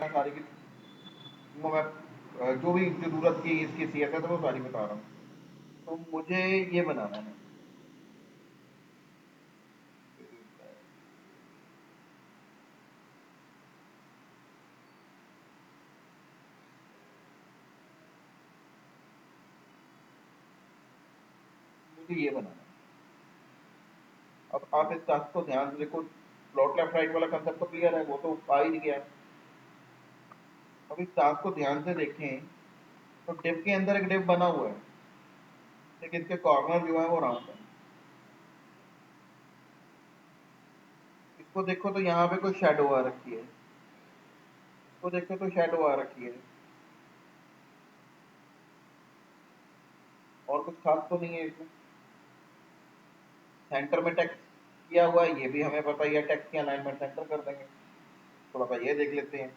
है सारी की, वो मैं जो भी जरूरत की इसकी सीएस है तो वो सारी बता रहा हूँ। तो मुझे ये बनाना है। मुझे ये बनाना है। अब आप इस टास्क को ध्यान से देखो, प्लॉट लेफ्ट राइट वाला कंसेप्ट तो क्लियर है, वो तो आ ही गया है। अब इस टास्क को ध्यान से देखें तो डिव के अंदर एक डिव बना हुआ है, लेकिन इसके कॉर्नर जो है वो राउंड है। इसको देखो तो यहाँ पे कोई शेडो आ रखी है, इसको देखो तो शेडो आ रखी है, और कुछ खास तो नहीं है इसमें। सेंटर में टेक्स्ट किया हुआ है, ये भी हमें पता ही है, टेक्स्ट की अलाइनमेंट सेंटर कर देंगे। थोड़ा सा ये देख लेते हैं।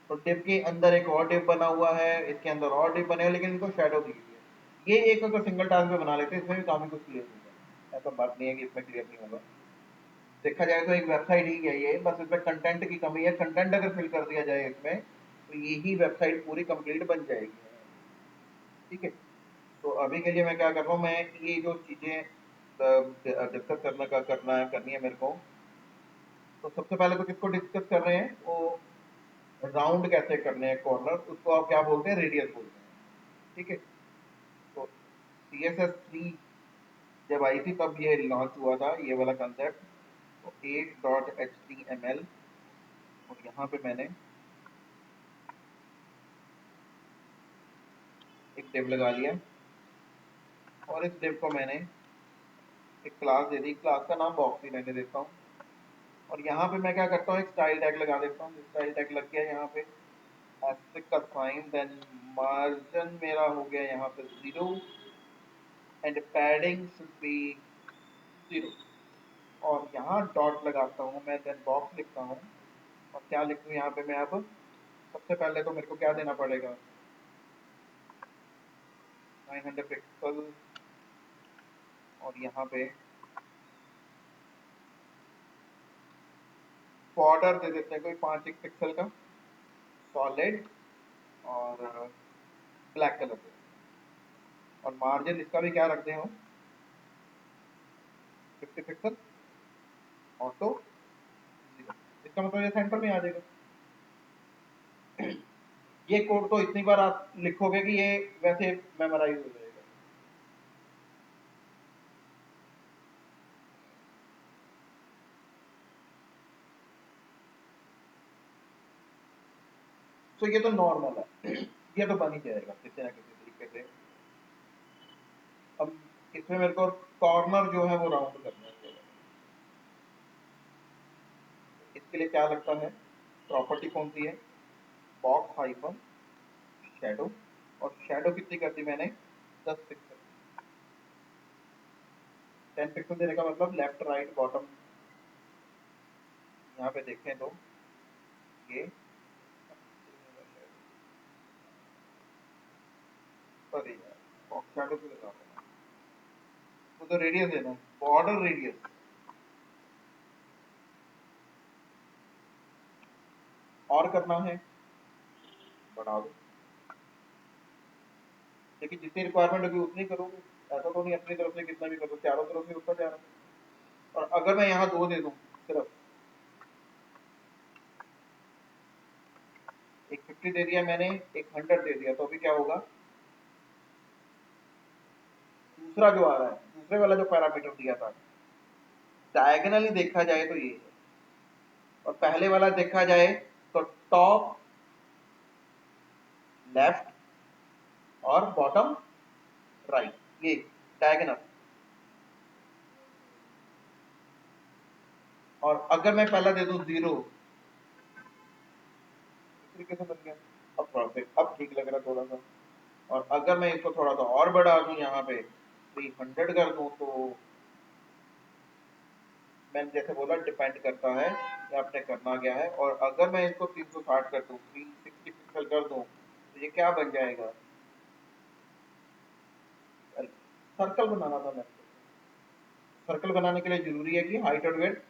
तो डिव के अंदर एक और डिव बना हुआ है, इसके अंदर और डिव बने हैं, लेकिन इनको शेडो दी हुई है। ये एक अगर सिंगल टास्क में बना लेते हैं, इसमें भी काफी कुछ क्लियर होगा, ऐसा बात नहीं है कि इसमें क्लियर नहीं होगा। देखा जाए तो एक वेबसाइट ही है ये, बस इसमें कंटेंट की कमी है। कंटेंट अगर फिल कर दिया जाए इसमें तो यही वेबसाइट पूरी कंप्लीट बन जाएगी। ठीक है, तो अभी के लिए मैं क्या कर रहा हूँ, मैं ये जो चीज़ें डिस्कस करनी है मेरे को। तो सबसे पहले तो किसको डिस्कस कर रहे हैं, वो राउंड कैसे करने हैं कॉर्नर, उसको आप क्या बोलते हैं, रेडियस बोलते हैं। ठीक है, तो CSS3 जब आई थी तब ये लॉन्च हुआ था, ये वाला कंसेप्ट। तो 8.html, और यहाँ पे मैंने एक डिव लगा लिया, और इस डिव को मैंने एक क्लास दे दी, क्लास का नाम बॉक्स ही रहने देता हूँ। और यहाँ पे मैं क्या करता हूँ, एक स्टाइल टैग लगा देता हूँ। स्टाइल टैग लग गया यहाँ पे, एस्टेरिस्क का साइन, देन मार्जिन मेरा हो गया यहाँ पे 0, एंड पैडिंग शुड बी 0। और यहाँ डॉट लगाता हूँ मैं, देन बॉक्स लिखता हूँ। और क्या लिखूँ यहाँ पे मैं अब, सबसे पहले तो मेरे को क्या देना पड़ेगा, 900 पिक्सल, और यहाँ पे बॉर्डर दे देते हैं कोई 5 पिक्सल का, सॉलिड, और ब्लैक कलर से। और मार्जिन इसका भी क्या रखते हो, 50 पिक्सल, ऑटो 0। इसका मतलब ये सेंटर में आ जाएगा। ये कोड तो इतनी बार आप लिखोगे कि ये वैसे मेमोराइज हो जाएगा। तो ये तो नॉर्मल है, ये तो बन ही जाएगा किसी ना किसी तरीके से। अब इसमें मेरे को कॉर्नर जो है वो राउंड करना है। इसके लिए क्या लगता है, प्रॉपर्टी कौन सी है, बॉक्स हाइफन शेडो। और शेडो कितनी कर दी मैंने, 10 पिक्सल। 10 पिक्सल देने का मतलब लेफ्ट राइट बॉटम, यहाँ पे देखें तो ये, सॉरी यार, बॉक्स शेडो से लगा रहा हूँ। तो रेडियस है ना, बॉर्डर रेडियस और करना है, बढ़ा दो। लेकिन जितनी रिक्वायरमेंट होगी उतनी करोगे, ऐसा तो नहीं अपनी तरफ से कितना भी करो, चारों तरफ से ऊपर जा रहा है। और अगर मैं यहाँ 2 दे दूँ सिर्फ, एक 50 दे दिया मैंने, एक 100 दे दिया, तो अभी क्या होगा, दूसरा जो आ रहा है, दूसरे वाला जो पैरामीटर दिया था, डायगनली देखा जाए तो ये है, और पहले वाला देखा जाए तो टॉप लेफ्ट और बॉटम राइट, ये डायगनल। और अगर मैं पहला दे दूं 0, इस तरीके से बन गया। अब थोड़ा सा अब ठीक लग रहा है थोड़ा सा। और अगर मैं इसको थोड़ा सा और बढ़ा दूं, यहाँ पे 300 कर दूं, तो मैंने जैसे बोला डिपेंड करता है कि आपने करना क्या है। और अगर मैं इसको 360 कर दूं, 360 पिक्सल कर दूं, तो ये क्या बन जाएगा, सर्कल बनाना था मेरे को। सर्कल बनाने के लिए जरूरी है कि हाइट और वेट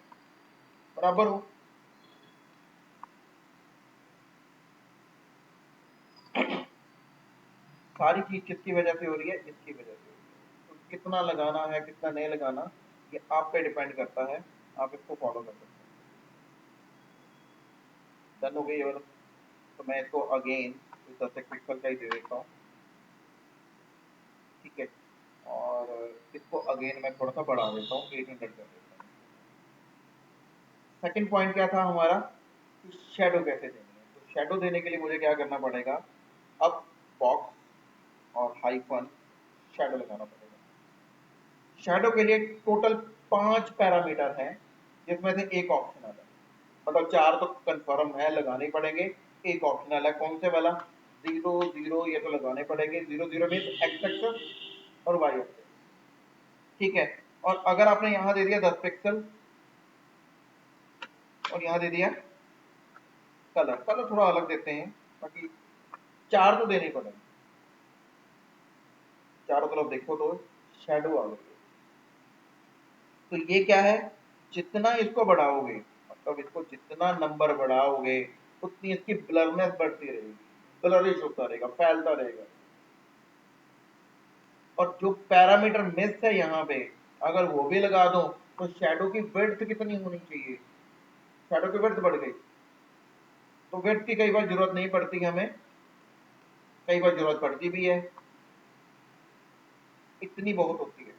बराबर हो। सारी चीज किसकी वजह से हो रही है, इसकी वजह से हो रही है। तो कितना लगाना है कितना नहीं लगाना ये आप पे डिपेंड करता है, आप इसको फॉलो कर सकते हैं। डन हो गई ये वाला। तो मैं इसको अगेन 10 पिक्सल का ही दे देता हूँ, ठीक है। और इसको अगेन मैं थोड़ा सा बढ़ा देता हूँ, 800 कर देता हूँ। सेकंड पॉइंट क्या था हमारा, शेडो कैसे देनी है। तो शेडो देने के लिए मुझे क्या करना पड़ेगा, अब बॉक्स और हाइफन शेडो लगाना पड़ेगा। शेडो के लिए टोटल 5 पैरामीटर हैं, जिसमें से एक ऑप्शनल है। मतलब 4 तो कंफर्म है, लगाने पड़ेंगे, एक ऑप्शनल है। कौन से वाला, 0 0 ये तो लगाने पड़ेंगे। 0 0 मीन एक्स एक्सेस और वाई एक्सेस, ठीक है। और अगर आपने यहाँ दे दिया 10 पिक्सल और यहाँ दे दिया कलर, कलर थोड़ा अलग देते हैं ताकि 4 तो देने पड़ेंगे। चारों तरफ देखो तो शेडो आ गई है। तो ये क्या है, जितना इसको बढ़ाओगे, मतलब इसको जितना नंबर बढ़ाओगे उतनी इसकी ब्लरनेस बढ़ती रहेगी, ब्लरिश होता रहेगा, फैलता रहेगा। और जो पैरामीटर मिस है यहाँ पे, अगर वो भी लगा दो तो शेडो की विड्थ कितनी होनी चाहिए, शेडो की विड्थ बढ़ गई। तो विड्थ की कई बार जरूरत नहीं पड़ती हमें, कई बार जरूरत पड़ती भी है, इतनी बहुत होती है।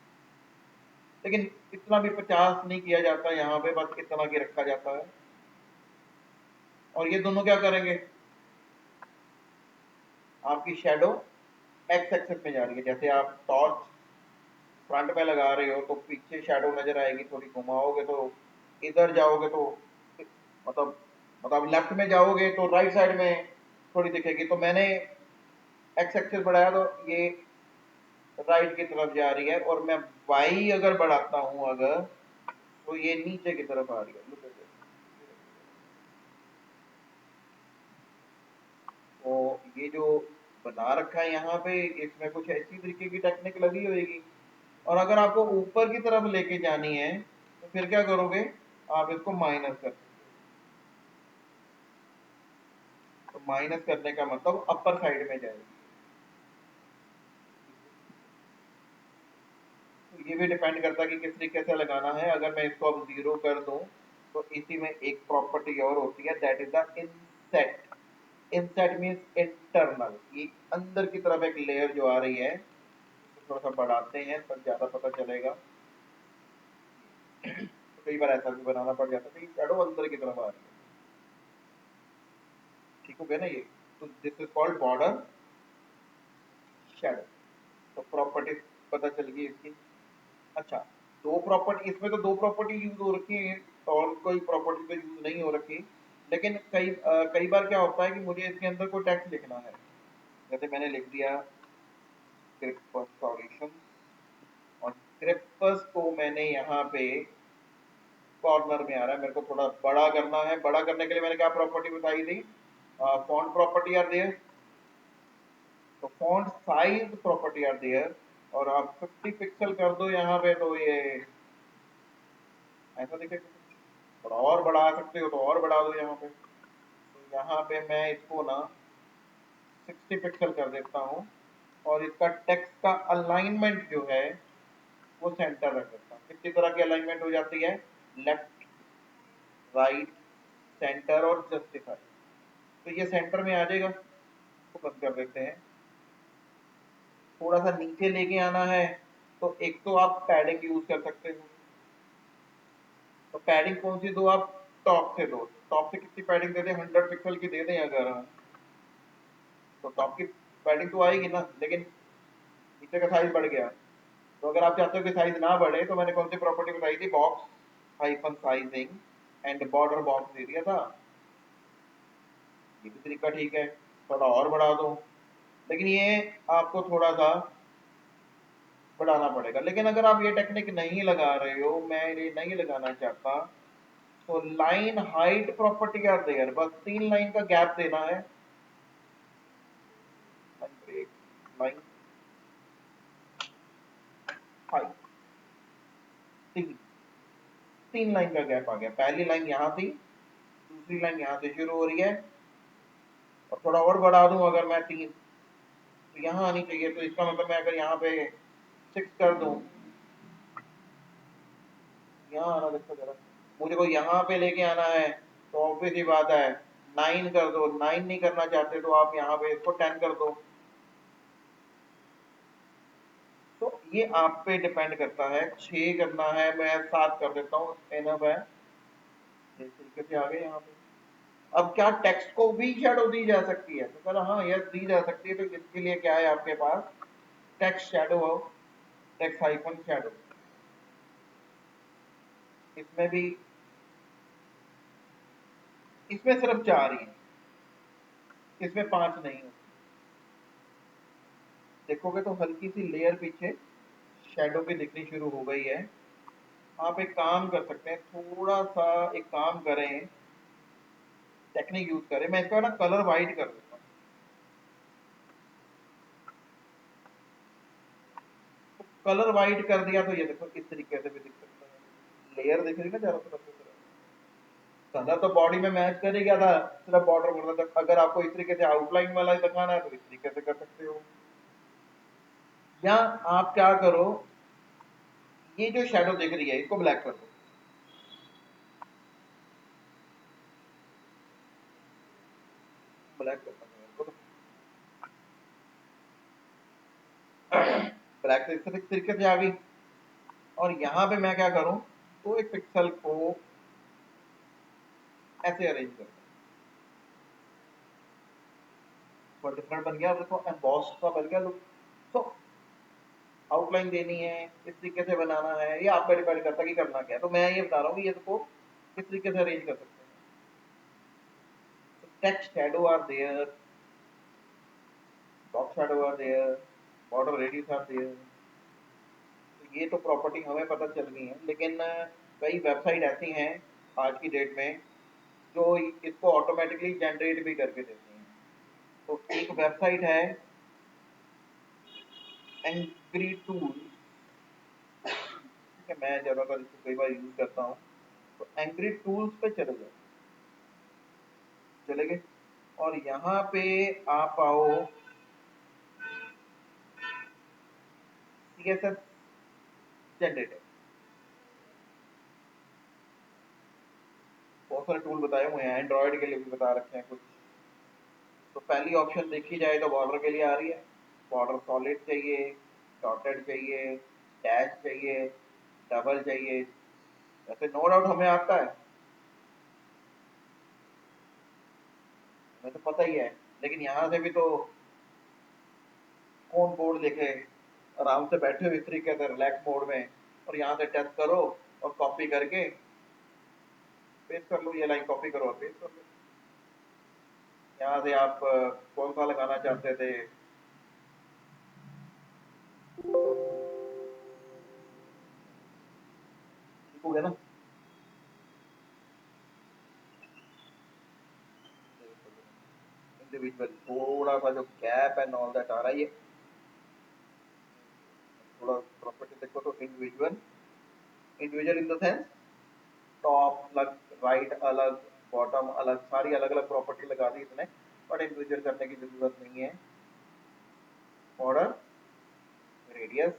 लेकिन इतना भी 50 नहीं किया जाता यहाँ पे, बस इतना की रखा जाता है। और ये दोनों क्या करेंगे, आपकी शेडो एक्स एक्सेस में जा रही है। जैसे आप टॉर्च फ्रंट में लगा रहे हो तो पीछे शेडो नजर आएगी, थोड़ी घुमाओगे तो इधर जाओगे तो मतलब मतलब लेफ्ट में जाओगे तो राइट साइड में थोड़ी दिखेगी। तो मैंने एक्स एक्सेस बढ़ाया तो ये राइट की तरफ जा रही है, और मैं वाई अगर बढ़ाता हूं अगर, तो ये नीचे की तरफ आ रही है। Look at this। तो ये जो बना रखा है यहाँ पे, इसमें कुछ ऐसी तरीके की टेक्निक लगी होगी। और अगर आपको ऊपर की तरफ लेके जानी है तो फिर क्या करोगे, आप इसको माइनस कर सकते हो। तो माइनस करने का मतलब अपर साइड में जाएगी। तो ये भी डिपेंड करता है कि किस तरीके से लगाना है। अगर मैं इसको अब 0 कर दूं तो इसी में एक प्रॉपर्टी और होती है, that is the inset. Inset means internal, ये अंदर की तरफ एक लेयर जो आ रही है। इसको थोड़ा सा बढ़ाते हैं तब ज्यादा पता चलेगा। तो कई बार ऐसा भी बनाना पड़ जाता है कि शैडो अंदर की तरफ आ रही है। ठीक हो गया ना ये। तो this is called border shadow. तो प्रॉपर्टी पता चल गई इसकी। अच्छा, दो प्रॉपर्टी इसमें, तो दो प्रॉपर्टी यूज हो रखी है, और कोई प्रॉपर्टी तो यूज नहीं हो रखी। लेकिन कई बार क्या होता है कि मुझे इसके अंदर कोई टेक्स्ट लिखना है। जैसे मैंने लिख दिया क्रिप्टस सॉल्यूशन, और क्रिप्टस को मैंने यहाँ पे कॉर्नर में आ रहा है, मेरे को थोड़ा बड़ा करना है। बड़ा करने के लिए मैंने क्या प्रॉपर्टी बताई थी, फॉन्ट प्रॉपर्टी आर देयर। तो font size property are there, और आप 50 पिक्सल कर दो यहाँ पे तो ये ऐसा दिखेगा। थोड़ा और बढ़ा सकते हो तो और बढ़ा दो यहाँ पे। तो यहाँ पे मैं इसको ना 60 पिक्सल कर देता हूँ, और इसका टेक्स्ट का अलाइनमेंट जो है वो सेंटर रख देता हूँ। कितनी तरह की अलाइनमेंट हो जाती है, लेफ्ट, राइट, सेंटर और जस्टिफाई। तो ये सेंटर में आ जाएगा, इसको बंद कर देते हैं। थोड़ा सा नीचे लेके आना है तो एक तो आप पैडिंग यूज कर सकते हो। तो पैडिंग कौन सी दो आप, टॉप से दो। टॉप से कितनी पैडिंग दे दें, 100 पिक्सल की दे दें अगर, तो टॉप की पैडिंग तो आएगी ना, लेकिन नीचे का साइज बढ़ गया। तो अगर आप चाहते हो कि साइज ना बढ़े तो मैंने कौन सी प्रॉपर्टी बताई थी, box hyphen sizing and border box दे दिया था। ये भी तरीका ठीक है, थोड़ा और बढ़ा दो। लेकिन ये आपको थोड़ा सा बढ़ाना पड़ेगा। लेकिन अगर आप ये टेक्निक नहीं लगा रहे हो, मैं ये नहीं लगाना चाहता, तो line height property are there, बस 3 लाइन का गैप देना है। लाइन हाइट, तीन 3 लाइन का गैप आ गया। पहली लाइन यहाँ थी, दूसरी लाइन यहाँ से शुरू हो रही है, और थोड़ा और बढ़ा दूं अगर मैं 3, तो यहाँ आनी चाहिए। तो इसका मतलब मैं अगर यहाँ पे 6 कर दूं, यहाँ आना देखो जरा, मुझे को यहाँ पे लेके आना है, तो ऑब्वियस ही बात है 9 कर दो। 9 नहीं करना चाहते तो आप यहाँ पे इसको 10 कर दो। तो ये आप पे डिपेंड करता है। 6 करना है, मैं 7 कर देता हूँ, एनफ है। इस तरीके से आ गए यहाँ पे। अब क्या टेक्स्ट को भी शेडो दी जा सकती है? तो सर हाँ, यस दी जा सकती है। तो इसके लिए क्या है आपके पास, टेक्स्ट शेडो हो, टेक्स्ट हाइफन शेडो। इसमें भी, इसमें सिर्फ 4 ही है, इसमें 5 नहीं होती। देखोगे तो हल्की सी लेयर पीछे शेडो की दिखनी शुरू हो गई है। आप एक काम कर सकते हैं, थोड़ा सा एक काम करें, टेक्निक यूज करें। मैं इसका ना कलर वाइट कर देता हूँ। तो कलर वाइट कर दिया तो ये देखो इस तरीके से भी दिख सकता है। लेयर दिख रही है ना चारों तरफ से। कलर तो बॉडी में मैच कर ही गया था, सिर्फ बॉर्डर कर रहा था। अगर आपको इस तरीके से आउटलाइन वाला दिखाना है तो इस तरीके से कर सकते हो। या आप क्या करो, ये जो शेडो दिख रही है इसको ब्लैक कर दो। ब्लैक करता हूँ मेरे को तो। ब्लैक से इस तरीके से आ गई। और यहाँ पे मैं क्या करूँ, तो एक पिक्सल को ऐसे अरेंज कर, थोड़ा डिफरेंट बन गया। देखो एम्बॉस का बन गया लुक। तो आउटलाइन देनी है, इस तरीके से बनाना है, ये आप पे डिपेंड करता है कि करना क्या है। तो मैं ये बता रहा हूँ कि ये देखो किस तरीके से अरेंज कर सकते हैं। तो text shadow are there, dot shadow are there, border radius are there. तो ये तो प्रॉपर्टी हमें पता चल गई है। लेकिन कई वेबसाइट ऐसी हैं आज की डेट में जो इसको ऑटोमेटिकली जनरेट भी करके देती हैं। तो एक वेबसाइट है एंग्री टूल, ठीक है, मैं ज़्यादातर इसको कई बार यूज़ करता हूँ। तो एंग्री टूल्स पे चले जाओ, चले गए। और यहाँ पे आप आओ CSS जनरेटर। बहुत सारे टूल बताए हुए हैं, एंड्रॉयड के लिए भी बता रखे हैं कुछ। तो पहली ऑप्शन देखी जाए तो बॉर्डर के लिए आ रही है। बॉर्डर सॉलिड चाहिए, डॉटेड चाहिए, डैश चाहिए, डबल चाहिए। वैसे नो डाउट हमें आता है, हमें तो पता ही है। लेकिन यहाँ से भी तो कौन बोर्ड देखे, आराम से बैठे हुए इस तरीके से रिलैक्स मोड में, और यहाँ से टेस्ट करो और कॉपी करके पेस्ट कर लो। ये लाइन कॉपी करो और पेस्ट कर लो। यहाँ से आप कौन सा लगाना चाहते थे, ठीक हो गया ना। इंडिविजुअल थोड़ा सा जो गैप है ऑल दैट आ रहा है, ये थोड़ा प्रॉपर्टी देखो तो individual, individual in the sense top अलग, राइट अलग, बॉटम अलग, सारी अलग अलग प्रॉपर्टी लगा दी इसने। बट इंडिविजुअल करने की जरूरत नहीं है। बॉर्डर रेडियस,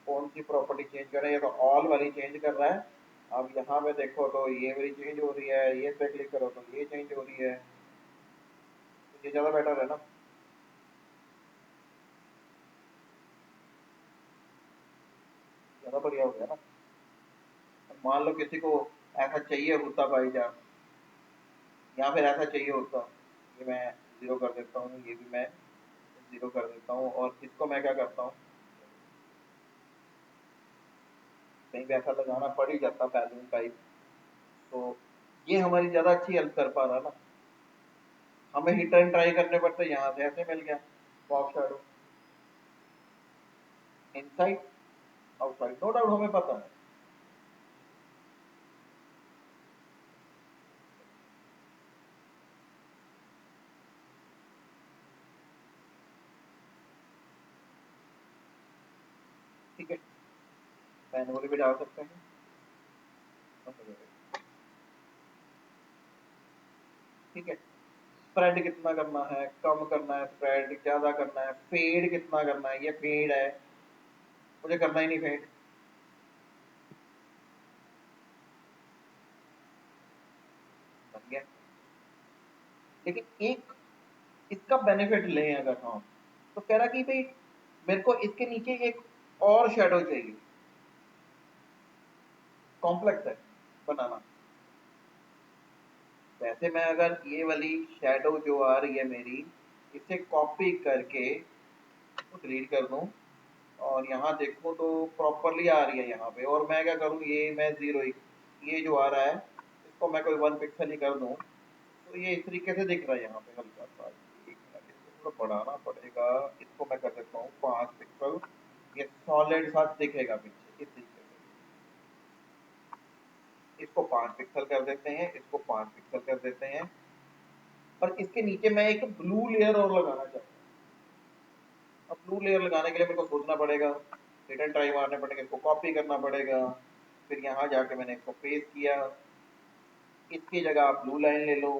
कौन सी प्रॉपर्टी चेंज कर रहे हैं, ये तो ऑल वाली चेंज कर रहा है। अब यहाँ पे देखो तो ये वाली चेंज हो रही है, ये पे क्लिक करो तो ये चेंज हो रही है। तो ये ज़्यादा बेटर है ना, ज़्यादा बढ़िया हो गया ना। मान लो किसी को ऐसा चाहिए होता भाईजान, या फिर ऐसा चाहिए होता, ये मैं ज़ीरो कर देता हूँ, ये भी मैं ज़ीरो कर देता हूँ। और इसको मैं क्या करता हूँ, कहीं भी ऐसा लगाना पड़ ही जाता बैलून टाइप। तो ये हमारी ज़्यादा अच्छी हेल्प कर पा रहा ना। हमें हिट एंड ट्राई करने पड़ते, यहाँ से ऐसे मिल गया box shadow, inside outside, no doubt हमें पता है। ठीक है, मैनुअली भी डाल सकते हैं। ठीक है, स्प्रेड कितना करना है, कम करना है, स्प्रेड ज्यादा करना है, फेड कितना करना है, ये फेड है, मुझे करना ही नहीं फेड, बन गया। लेकिन एक इसका बेनिफिट लें अगर हम, तो कह रहा कि भाई मेरे को इसके नीचे एक और शेडो चाहिए, कॉम्प्लेक्स है बनाना। वैसे मैं अगर ये वाली शेडो जो आ रही है मेरी, इसे कॉपी करके डिलीट कर दूं और यहाँ देखूं तो प्रॉपरली आ रही है यहाँ पे, और मैं क्या करूँ, ये मैं जीरो, ये जो आ रहा है इसको मैं कोई 1 पिक्सल ही कर दूं, तो ये इस तरीके से दिख रहा है यहाँ पे हल्का सा। एक मिनट, इसको थोड़ा बढ़ाना पड़ेगा, इसको मैं कर देता हूँ 5 पिक्सल, ये सॉलिड सा दिखेगा पीछे इस तरीके से। इसको 5 पिक्सल कर देते हैं, इसको 5 पिक्सल कर देते हैं, और इसके नीचे मैं एक ब्लू लेयर और लगाना चाहता हूँ। अब ब्लू लेयर लगाने के लिए मेरे को सोचना पड़ेगा, रिटर्न ट्राई मारने पड़ेंगे, इसको कॉपी करना पड़ेगा, फिर यहाँ जाके मैंने इसको पेस्ट किया, इसकी जगह आप ब्लू लाइन ले लो।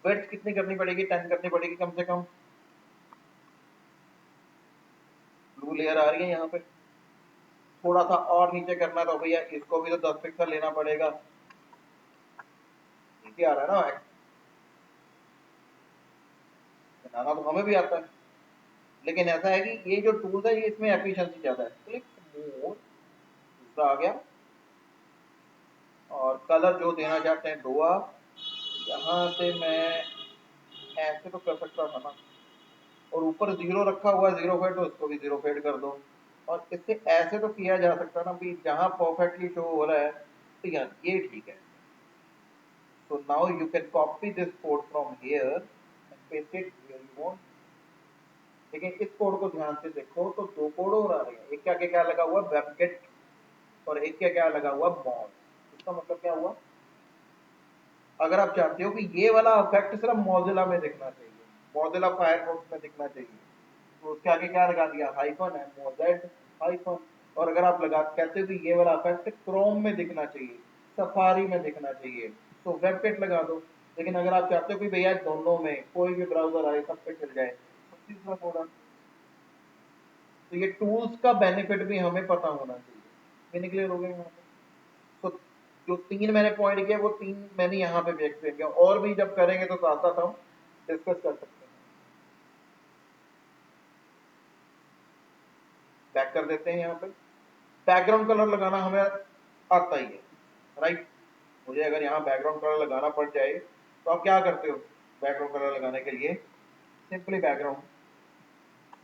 विड्थ कितनी करनी पड़ेगी, 10 करनी पड़ेगी कम से कम। ब्लू लेयर आ रही है यहाँ पे, थोड़ा सा और नीचे करना तो भैया इसको भी तो 10 पिक्सल लेना पड़ेगा, नीचे आ रहा है ना, बनाना तो हमें भी आता है, लेकिन ऐसा है कि ये जो टूल्स है ये इसमें एफिशिएंसी ज्यादा है। क्लिक मोर, दूसरा आ गया, और कलर जो देना चाहते हैं दो आप, यहाँ से मैं ऐसे तो कर सकता था ना, और ऊपर जीरो रखा हुआ है, जीरो फेड, तो इसको भी जीरो फेड कर दो, और इससे ऐसे तो किया जा सकता ना भी जहां परफेक्टली शो हो रहा है, तो यार ये ठीक है। So now you can copy this code from here and paste it where you want. लेकिन इस कोड को ध्यान से देखो तो दो कोड और आ रहे हैं, एक के आगे क्या लगा हुआ, वेबकिट, और एक के क्या लगा हुआ, मॉड। इसका मतलब क्या हुआ, अगर आप चाहते हो कि ये वाला इफेक्ट सिर्फ मौजिला में दिखना चाहिए, मौजिला फायरफॉक्स में दिखना चाहिए, तो उसके आगे क्या लगा दिया, हाइफन है, मोजेड हाइफन। और अगर आप लगा कहते हो कि ये वाला इफेक्ट क्रोम में दिखना चाहिए, सफारी में दिखना चाहिए, तो वेबकिट लगा दो। लेकिन अगर आप चाहते हो कि भैया दोनों में कोई भी ब्राउजर आए सब पे चल जाए, तो तीसरा कोड। तो ये टूल्स का बेनिफिट भी हमें पता होना चाहिए। मैंने क्लियर हो गया यहाँ पे। तो जो तीन मैंने पॉइंट किया वो तीन मैंने यहाँ पे भी एक्सप्लेन किया, और भी जब करेंगे तो साथ साथ हम डिस्कस कर सकते हैं। बैक कर देते हैं यहाँ पे, बैकग्राउंड कलर लगाना हमें आता ही है, राइट। मुझे अगर यहाँ बैकग्राउंड कलर लगाना पड़ जाए तो आप क्या करते हो, बैकग्राउंड कलर लगाने के लिए सिंपली बैकग्राउंड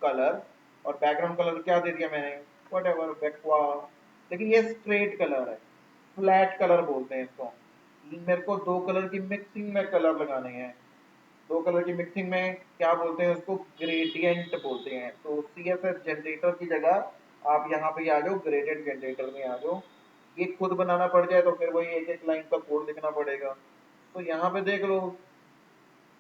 कलर, और बैकग्राउंड कलर क्या दे दिया मैंने, वट एवर बैकवा, लेकिन ये स्ट्रेट कलर है, फ्लैट कलर बोलते हैं इसको। मेरे को दो कलर की मिक्सिंग में कलर लगाने हैं, दो कलर की मिक्सिंग में क्या बोलते हैं उसको, ग्रेडियंट बोलते हैं। तो CSS जनरेटर की जगह आप यहाँ पे आ जाओ, ग्रेडियंट जनरेटर में आ जाओ। ये खुद बनाना पड़ जाए तो फिर वही एक एक लाइन का कोड लिखना पड़ेगा। तो यहाँ पे देख लो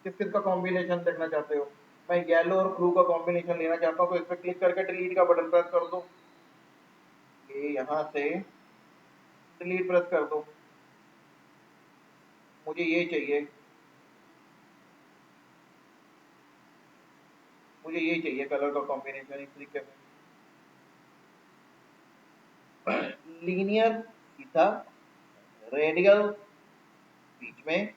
किस किस का कॉम्बिनेशन देखना चाहते हो। मैं येलो और ब्लू का कॉम्बिनेशन लेना चाहता हूँ, तो इस पर क्लिक करके डिलीट का बटन प्रेस कर दो, ये यहाँ से डिलीट प्रेस कर दो, मुझे ये चाहिए, मुझे ये चाहिए कलर का कॉम्बिनेशन इस तरीके से, लीनियर सीधा, रेडियल बीच में,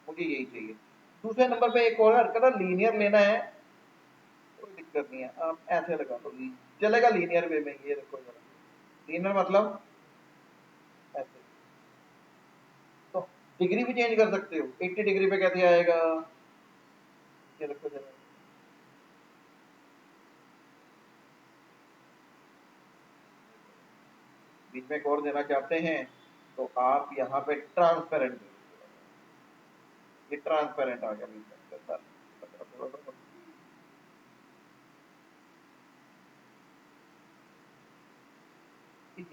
मुझे यही चाहिए। दूसरे नंबर पे एक और कलर लीनियर लेना है, कोई दिक्कत नहीं है, आप ऐसे लगा दो, चलेगा लीनियर वे में। ये देखो लीनियर मतलब ऐसे, तो डिग्री भी चेंज कर सकते हो, 80 डिग्री पे कैसे आएगा, ये देखो जरा, बीच में एक और देना चाहते हैं तो आप यहाँ पे ट्रांसपेरेंट, ये ट्रांसपेरेंट आ गया बीच में,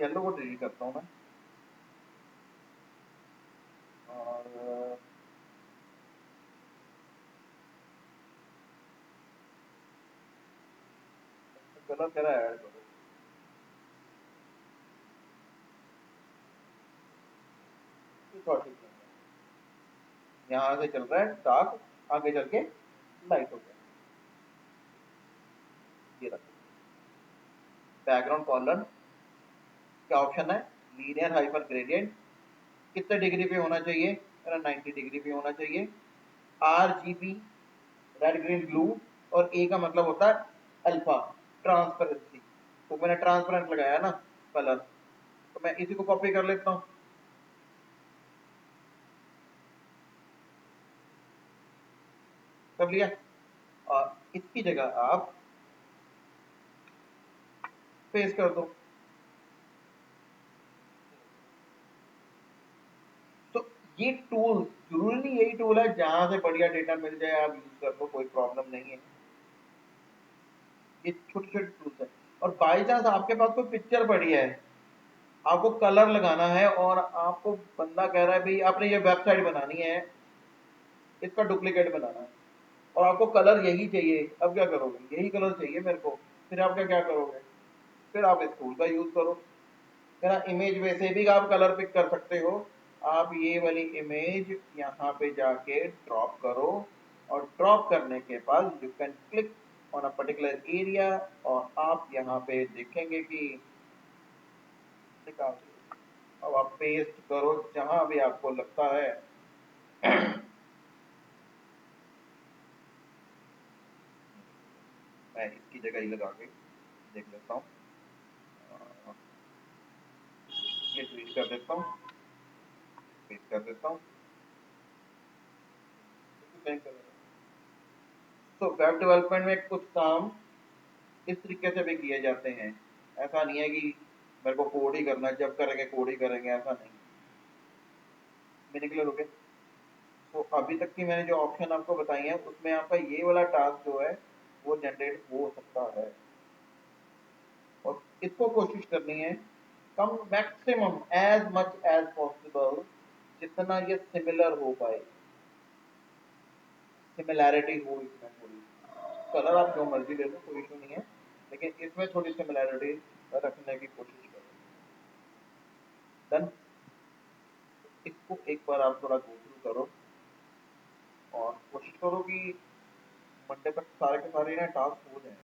येलो को डिलीट करता हूँ मैं, और कलर करा ऐड करो, कुछ और ठीक नहीं है। यहाँ से चल रहा है डार्क, आगे चल के लाइट हो गया। ये रखो बैकग्राउंड कॉलर क्या ऑप्शन है, लीनियर हाइपर ग्रेडियंट, कितने डिग्री पे होना चाहिए, मेरा 90 डिग्री पे होना चाहिए। RGB रेड ग्रीन ब्लू, और ए का मतलब होता है अल्फा, ट्रांसपेरेंसी। तो मैंने ट्रांसपेरेंट लगाया ना कलर, तो मैं इसी को कॉपी कर लेता हूँ, कर लिया। और इसकी जगह आप पेस्ट कर दो। तो ये टूल जरूरी नहीं यही टूल है, जहां से बढ़िया डेटा मिल जाए आप यूज कर लो, कोई प्रॉब्लम नहीं है। ये छोटे छोटे टूल्स है। और बाई चांस आपके पास कोई पिक्चर बढ़िया है, आपको कलर लगाना है, और आपको बंदा कह रहा है भाई आपने ये वेबसाइट बनानी है, इसका डुप्लीकेट बनाना है, और आपको कलर यही चाहिए, अब क्या करोगे, यही कलर चाहिए मेरे को, फिर आप क्या क्या करोगे, फिर आप इस टूल का यूज करो। है ना, इमेज वैसे भी आप कलर पिक कर सकते हो। आप ये वाली इमेज यहाँ पे जाके ड्रॉप करो, और ड्रॉप करने के बाद you can click on a particular area, और आप यहाँ पे देखेंगे कि निकाल दिया। अब आप पेस्ट करो जहां भी आपको लगता है। मैं इसकी जगह ही लगा के देख लेता हूँ, ये ट्वीट कर देता हूँ, पेस्ट कर देता हूँ। तो वेब डेवलपमेंट में कुछ काम इस तरीके से भी किए जाते हैं। ऐसा नहीं है कि मेरे को कोड ही करना है, जब करेंगे कोड ही करेंगे, ऐसा नहीं। मैंने क्लियर हो गया। तो अभी तक की मैंने जो ऑप्शन आपको बताई है, उसमें आपका ये वाला टास्क जो है वो जनरेट हो सकता है, और इसको कोशिश करनी है कम, maximum as much as possible, जितना ये सिमिलर हो पाए, सिमिलैरिटी हो इसमें थोड़ी। कलर आप जो मर्जी ले लो, कोई इशू नहीं है, लेकिन इसमें थोड़ी सिमिलैरिटी रखने की कोशिश करो। डन। इसको एक बार आप थोड़ा गो थ्रू करो, और कोशिश करो कि मंडे तक सारे के सारे ना टास्क हो जाए।